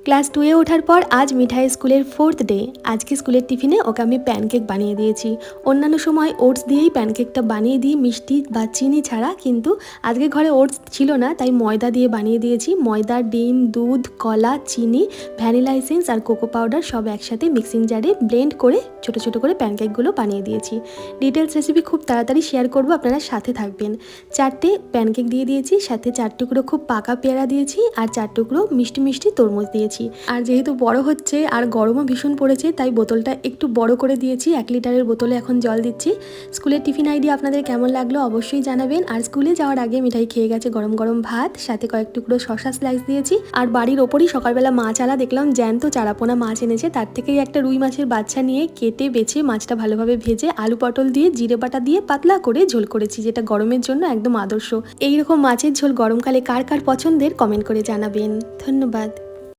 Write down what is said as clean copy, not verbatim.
Class 2-এ ওঠার পর আজ মিঠাই স্কুলের 4th ডে। আজকে স্কুলের টিফিনে ওকে আমি প্যানকেক বানিয়ে দিয়েছি। অন্যান্য সময় ওটস দিয়েই প্যানকেকটা বানিয়ে দিই মিষ্টি বা চিনি ছাড়া, কিন্তু আজকে ঘরে ওটস ছিল না, তাই ময়দা দিয়ে বানিয়ে দিয়েছি। ময়দা, ডিম, দুধ, কলা, চিনি, ভ্যানিলা এসেন্স আর কোকো পাউডার সব একসাথে মিক্সিং জারে ব্লেন্ড করে ছোট ছোট করে প্যানকেকগুলো বানিয়ে দিয়েছি। ডিটেলস রেসিপি খুব তাড়াতাড়ি শেয়ার করব, আপনারা সাথে থাকবেন। 4টে প্যানকেক দিয়ে দিয়েছি, সাথে 4 টুকরো খুব পাকা পেয়ারা দিয়েছি আর 4 টুকরো মিষ্টি মিষ্টি তরমুজ দিয়েছি। আর যেহেতু বড় হচ্ছে আর গরমও ভীষণ পড়েছে, তাই বোতলটা একটু বড় করে দিয়েছি। 1 লিটারের বোতলে এখন জল দিচ্ছি। স্কুলের টিফিন আইডিয়া আপনাদের কেমন লাগলো অবশ্যই জানাবেন। আর স্কুলে যাওয়ার আগে মিঠাই খেয়ে গেছে গরম গরম ভাত, সাথে কয়েক টুকরো শশা স্লাইস দিয়েছি। আর বাড়ির ওপরই সকালবেলা মাছ আলা দেখলাম, জ্যান্ত চারাপোনা মাছ এনেছে, তার থেকেই একটা রুই মাছের বাচ্চা নিয়ে কেটে বেছে মাছটা ভালোভাবে ভেজে আলু পটল দিয়ে জিরে বাটা দিয়ে পাতলা করে ঝোল করেছি, যেটা গরমের জন্য একদম আদর্শ। এইরকম মাছের ঝোল গরমকালে কার কার পছন্দের কমেন্ট করে জানাবেন। ধন্যবাদ।